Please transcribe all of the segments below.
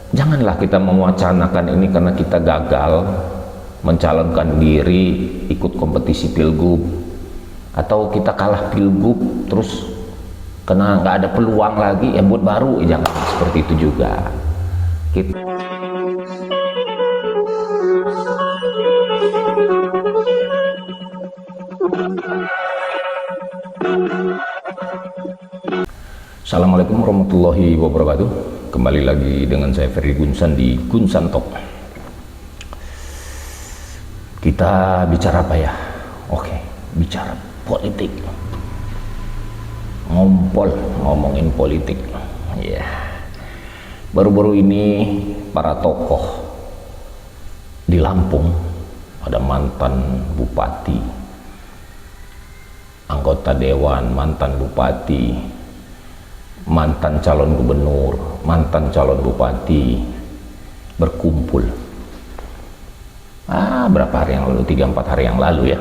Janganlah kita mewacanakan ini karena kita gagal mencalonkan diri ikut kompetisi pilgub, atau kita kalah pilgub terus karena nggak ada peluang lagi ya buat baru. Jangan seperti itu juga. Assalamualaikum warahmatullahi wabarakatuh. Kembali lagi dengan saya Ferry Gunsan di Gunsan Talk. Kita bicara apa ya? Oke, bicara politik. Ngomongin politik. Ya. Baru-baru ini para tokoh di Lampung, ada mantan bupati, anggota dewan, mantan bupati, mantan calon gubernur, mantan calon bupati berkumpul berapa hari yang lalu, 3-4 hari yang lalu ya,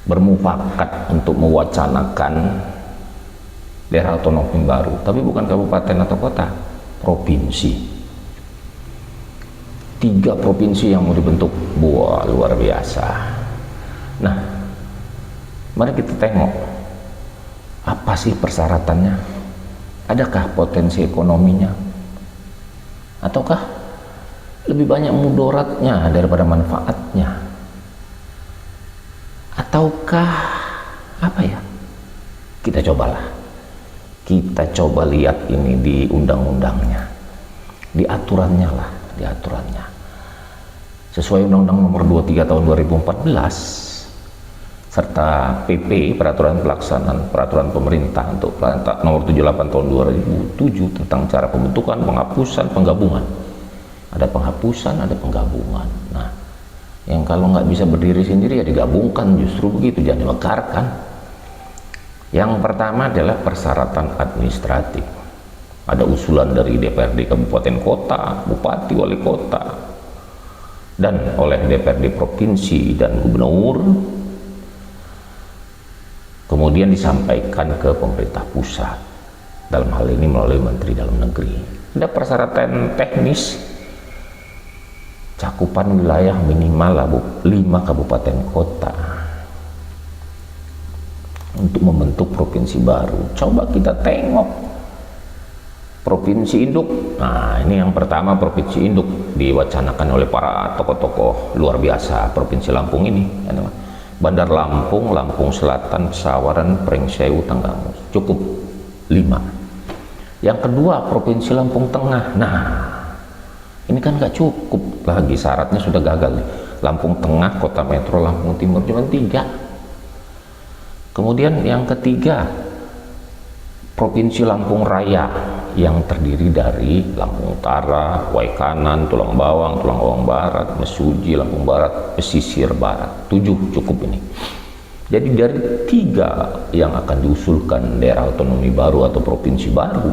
bermufakat untuk mewacanakan daerah otonomi baru, tapi bukan kabupaten atau kota, provinsi. 3 provinsi yang mau dibentuk. Wah, luar biasa. Nah, mari kita tengok apa sih persyaratannya, adakah potensi ekonominya, ataukah lebih banyak mudaratnya daripada manfaatnya, ataukah apa ya? Kita coba lihat ini di undang-undangnya, di aturannya lah, di aturannya sesuai Undang-Undang Nomor 23 Tahun 2014 serta PP Peraturan Pelaksanaan Peraturan Pemerintah untuk Nomor 78 Tahun 2007 tentang cara pembentukan, penghapusan, penggabungan. Ada penghapusan, ada penggabungan. Nah, yang kalau nggak bisa berdiri sendiri ya digabungkan, justru begitu, jangan dimekarkan. Yang pertama adalah persyaratan administratif. Ada usulan dari DPRD Kabupaten Kota, Bupati, Wali Kota, dan oleh DPRD Provinsi dan Gubernur. Kemudian disampaikan ke pemerintah pusat, dalam hal ini melalui Menteri Dalam Negeri. Ada persyaratan teknis, cakupan wilayah minimal 5 kabupaten kota untuk membentuk provinsi baru. Coba kita tengok provinsi induk. Nah, ini yang pertama, provinsi induk diwacanakan oleh para tokoh-tokoh luar biasa Provinsi Lampung ini. Bandar Lampung, Lampung Selatan, Pesawaran, Pringsewu, Tanggamus. Cukup 5. Yang kedua, Provinsi Lampung Tengah. Nah, ini kan nggak cukup lagi, syaratnya sudah gagal nih. Lampung Tengah, Kota Metro, Lampung Timur, cuma 3. Kemudian yang ketiga, Provinsi Lampung Raya yang terdiri dari Lampung Utara, Waikanan, Tulang Bawang Barat, Mesuji, Lampung Barat, Pesisir Barat. 7 cukup ini. Jadi dari 3 yang akan diusulkan daerah otonomi baru atau provinsi baru,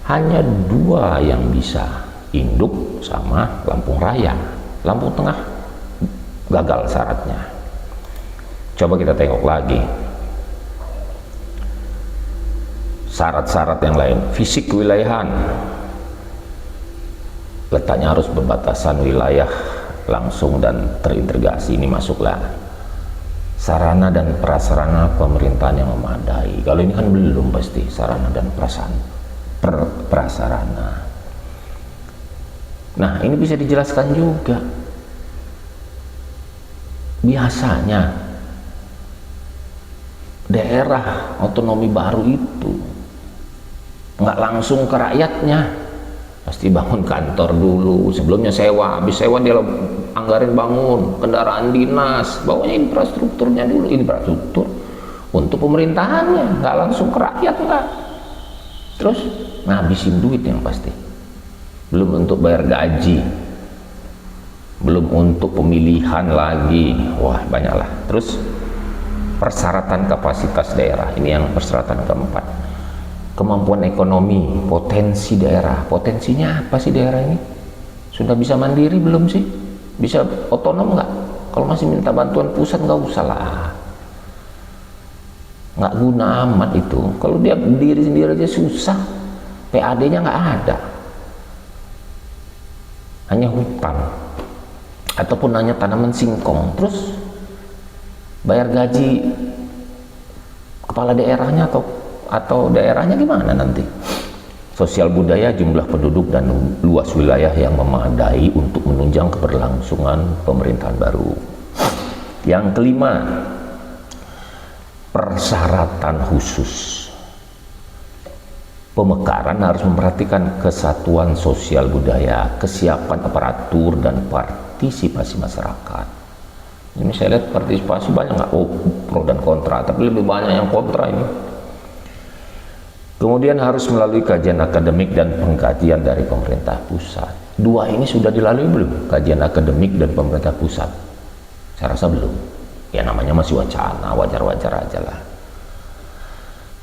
hanya 2 yang bisa, induk sama Lampung Raya. Lampung Tengah gagal syaratnya. Coba kita tengok lagi syarat-syarat yang lain. Fisik kewilayahan, letaknya harus berbatasan wilayah langsung dan terintegrasi. Ini masuklah. Sarana dan prasarana pemerintahan yang memadai. Kalau ini kan belum pasti sarana dan prasarana. Nah, ini bisa dijelaskan juga. Biasanya daerah otonomi baru itu nggak langsung ke rakyatnya, pasti bangun kantor dulu, sebelumnya sewa, habis sewa dia anggarin bangun kendaraan dinas, bawanya infrastrukturnya dulu, infrastruktur untuk pemerintahannya, nggak langsung ke rakyat, nggak. Terus ngabisin duit yang pasti, belum untuk bayar gaji, belum untuk pemilihan lagi, wah banyaklah. Terus persyaratan kapasitas daerah, ini yang persyaratan keempat. Kemampuan ekonomi, potensi daerah. Potensinya apa sih daerah ini? Sudah bisa mandiri belum sih? Bisa otonom nggak? Kalau masih minta bantuan pusat nggak usah lah. nggak guna amat itu. Kalau dia berdiri sendiri aja susah, PAD-nya nggak ada. hanya hutan ataupun hanya tanaman singkong, terus bayar gaji kepala daerahnya atau daerahnya gimana nanti? Sosial budaya, jumlah penduduk dan luas wilayah yang memadai untuk menunjang keberlangsungan pemerintahan baru. Yang kelima, persyaratan khusus. Pemekaran harus memperhatikan kesatuan sosial budaya, kesiapan aparatur dan partisipasi masyarakat. Ini saya lihat partisipasi banyak nggak? Oh, pro dan kontra, tapi lebih banyak yang kontra ini. Kemudian harus melalui kajian akademik dan pengkajian dari pemerintah pusat. Dua ini sudah dilalui belum? Kajian akademik dan pemerintah pusat? Saya rasa belum. Ya namanya masih wacana, wajar-wajar aja lah.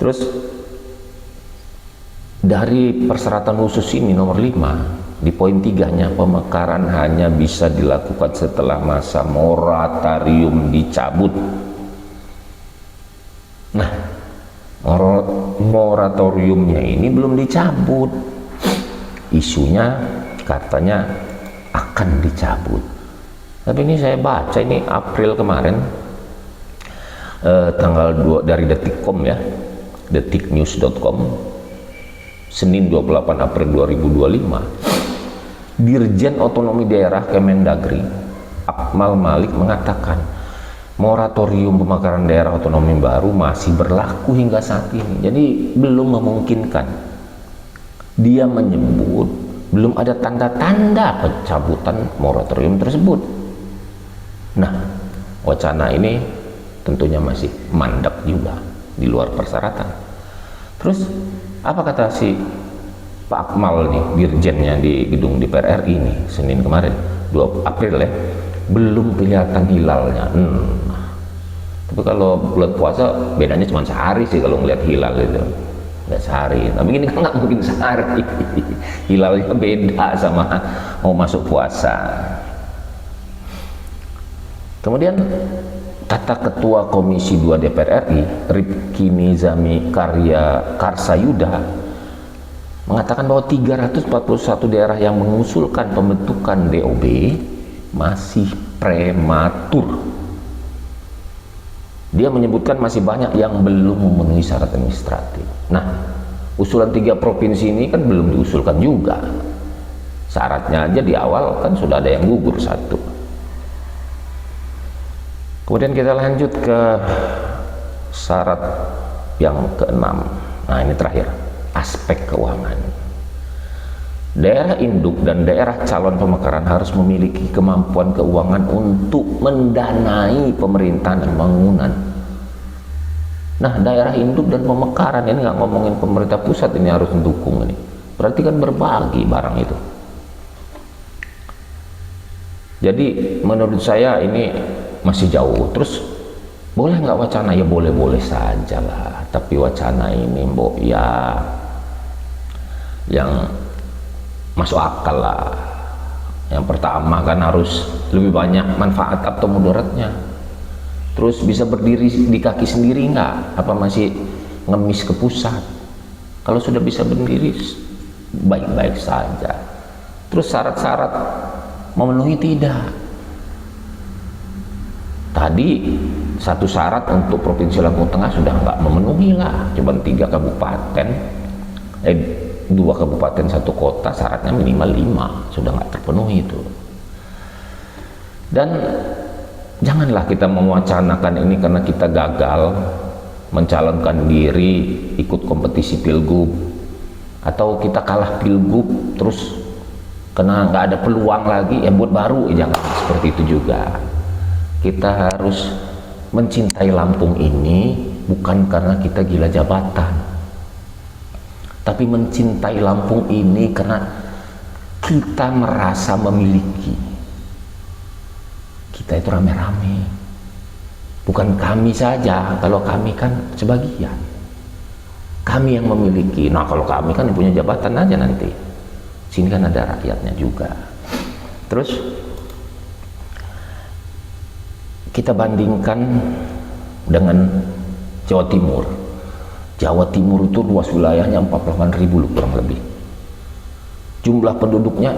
Terus dari persyaratan khusus ini nomor 5, di poin 3-nya, pemekaran hanya bisa dilakukan setelah masa moratorium dicabut. Nah, moratoriumnya ini belum dicabut, isunya katanya akan dicabut, tapi ini saya baca ini April kemarin, tanggal 2 dari Detikcom ya, detiknews.com, Senin 28 April 2025, Dirjen Otonomi Daerah Kemendagri Akmal Malik mengatakan moratorium pemekaran daerah otonomi baru masih berlaku hingga saat ini, jadi belum memungkinkan. Dia menyebut belum ada tanda-tanda pencabutan moratorium tersebut. Nah, wacana ini tentunya masih mandek juga, di luar persyaratan. Terus apa kata si Pak Akmal nih, dirjennya di gedung DPR RI nih, Senin kemarin 2 April ya, belum kelihatan hilalnya. Tapi kalau bulan puasa bedanya cuma sehari sih kalau ngeliat hilal itu, nggak sehari. Tapi ini kan nggak mungkin sehari, hilalnya beda sama mau masuk puasa. Kemudian kata Ketua Komisi 2 DPR RI Rifki Nizami Karsayuda mengatakan bahwa 341 daerah yang mengusulkan pembentukan DOB masih prematur. Dia menyebutkan masih banyak yang belum memenuhi syarat administratif. Nah, usulan 3 provinsi ini kan belum diusulkan juga. Syaratnya aja di awal kan sudah ada yang gugur 1. Kemudian kita lanjut ke syarat yang ke-6. Nah, ini terakhir, aspek keuangan. Daerah induk dan daerah calon pemekaran harus memiliki kemampuan keuangan untuk mendanai pemerintahan dan bangunan. Nah, daerah induk dan pemekaran ini nggak ngomongin pemerintah pusat, ini harus mendukung ini. Berarti kan berbagi barang itu. Jadi menurut saya ini masih jauh. Terus boleh nggak wacana? Ya boleh-boleh saja lah. Tapi wacana ini mbok ya yang masuk akal lah. Yang pertama kan harus lebih banyak manfaat atau mudaratnya. Terus bisa berdiri di kaki sendiri nggak? Apa masih ngemis ke pusat? Kalau sudah bisa berdiri baik-baik saja. Terus syarat-syarat memenuhi tidak? Tadi satu syarat untuk Provinsi Lampung Tengah sudah nggak memenuhi lah, cuma 3 kabupaten, 2 kabupaten 1 kota, syaratnya minimal 5, sudah nggak terpenuhi itu. Dan janganlah kita mewacanakan ini karena kita gagal mencalonkan diri ikut kompetisi pilgub, atau kita kalah pilgub terus karena nggak ada peluang lagi ya buat baru, jangan seperti itu juga. Kita harus mencintai Lampung ini bukan karena kita gila jabatan, tapi mencintai Lampung ini karena kita merasa memiliki. Kita itu rame-rame, bukan kami saja. Kalau kami kan sebagian, kami yang memiliki. Nah, kalau kami kan yang punya jabatan aja nanti. Sini kan ada rakyatnya juga. Terus kita bandingkan dengan Jawa Timur. Jawa Timur itu luas wilayahnya 48.000 kurang lebih. Jumlah penduduknya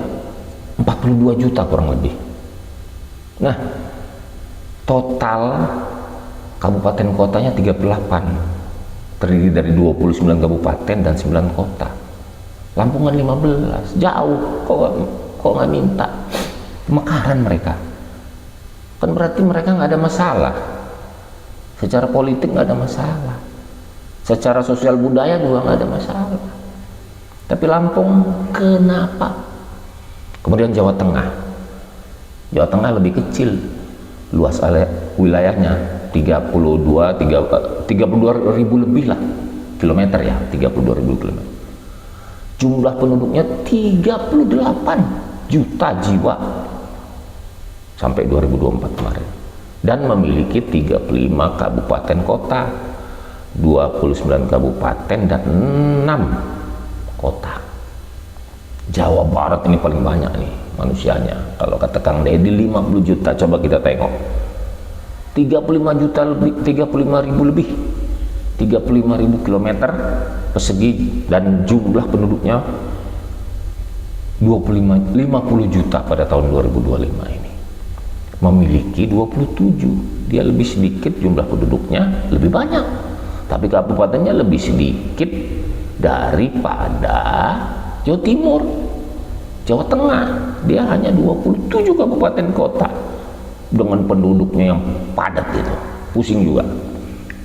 42 juta kurang lebih. Nah, total kabupaten kotanya 38, terdiri dari 29 kabupaten dan 9 kota. Lampung kan 15, jauh. Kok nggak minta pemekaran mereka? Kan berarti mereka nggak ada masalah. Secara politik nggak ada masalah, secara sosial budaya juga nggak ada masalah. Tapi Lampung kenapa? Kemudian Jawa Tengah lebih kecil, luas wilayahnya 32 ribu lebih lah kilometer ya, 32 ribu kilometer. Jumlah penduduknya 38 juta jiwa sampai 2024 kemarin, dan memiliki 35 kabupaten kota, 29 kabupaten dan 6 kota. Jawa Barat ini paling banyak nih manusianya. Kalau kata Kang Deddy 50 juta, coba kita tengok. 35 juta lebih, 35 ribu lebih, 35 ribu kilometer persegi, dan jumlah penduduknya 50 juta pada tahun 2025 ini. Memiliki 27, dia lebih sedikit jumlah penduduknya, lebih banyak, tapi kabupatennya lebih sedikit daripada Jawa Timur. Jawa Tengah dia hanya 27 kabupaten kota dengan penduduknya yang padat itu, pusing juga,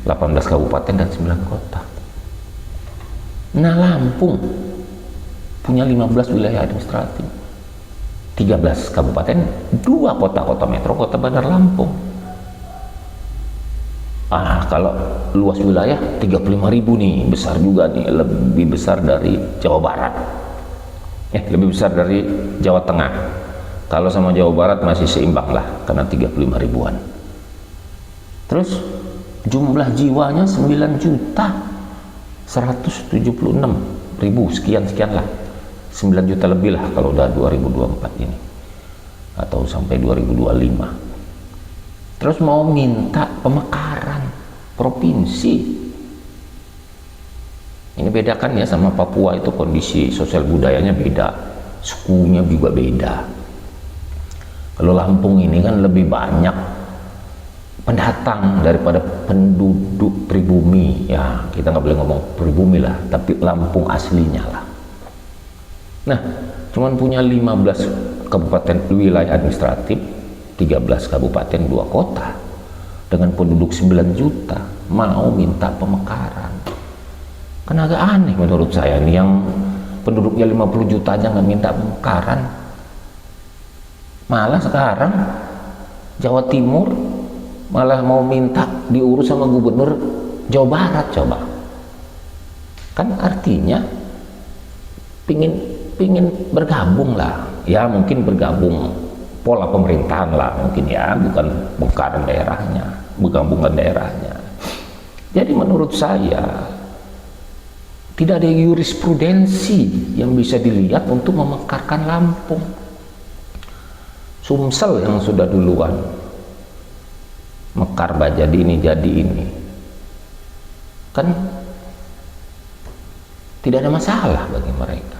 18 kabupaten dan 9 kota. Nah, Lampung punya 15 wilayah administratif, 13 kabupaten, 2 kota metro, kota Bandar Lampung. Kalau luas wilayah 35.000 nih, besar juga nih, lebih besar dari Jawa Barat. Lebih besar dari Jawa Tengah. Kalau sama Jawa Barat masih seimbang lah, karena 35 ribuan. Terus jumlah jiwanya 9 juta 176 ribu sekian lah, 9 juta lebih lah kalau udah 2024 ini atau sampai 2025. Terus mau minta pemekaran provinsi. Ini bedakan ya sama Papua, itu kondisi sosial budayanya beda, sukunya juga beda. Kalau Lampung ini kan lebih banyak pendatang daripada penduduk pribumi. Ya, kita nggak boleh ngomong pribumi lah, tapi Lampung aslinya lah. Nah, cuman punya 15 kabupaten wilayah administratif, 13 kabupaten, 2 kota, dengan penduduk 9 juta, mau minta pemekaran. Kan agak aneh menurut saya nih, yang penduduknya 50 juta aja nggak minta pemekaran. Malah sekarang Jawa Timur malah mau minta diurus sama gubernur Jawa Barat. Coba, kan artinya pingin bergabung lah ya, mungkin bergabung pola pemerintahan lah mungkin ya, bukan pemekaran daerahnya, menggabungkan daerahnya. Jadi menurut saya tidak ada jurisprudensi yang bisa dilihat untuk memekarkan Lampung. Sumsel yang sudah duluan mekar jadi ini, kan tidak ada masalah bagi mereka.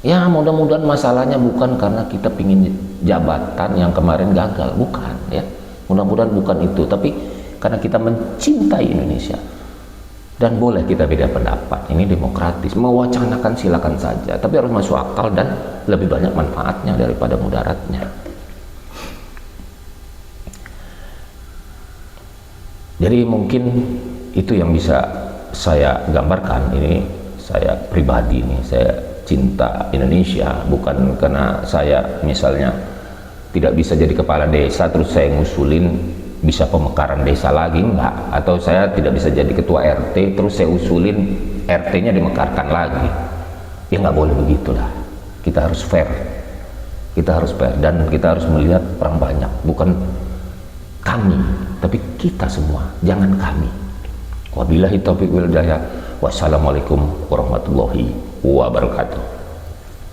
Ya, mudah-mudahan masalahnya bukan karena kita pingin jabatan yang kemarin gagal, bukan ya. Mudah-mudahan bukan itu, tapi karena kita mencintai Indonesia. Dan boleh kita beda pendapat, ini demokratis, mewacanakan silakan saja, tapi harus masuk akal dan lebih banyak manfaatnya daripada mudaratnya. Jadi mungkin itu yang bisa saya gambarkan. Ini saya pribadi nih, saya cinta Indonesia, bukan karena saya misalnya tidak bisa jadi kepala desa terus saya ngusulin bisa pemekaran desa lagi, enggak, atau saya tidak bisa jadi ketua RT terus saya usulin RT-nya dimekarkan lagi. Ya nggak boleh begitulah. Kita harus fair, dan kita harus melihat orang banyak, bukan kami tapi kita semua, jangan kami. Wabillahi taufiq wal hidayah. Wassalamualaikum warahmatullahi wabarakatuh.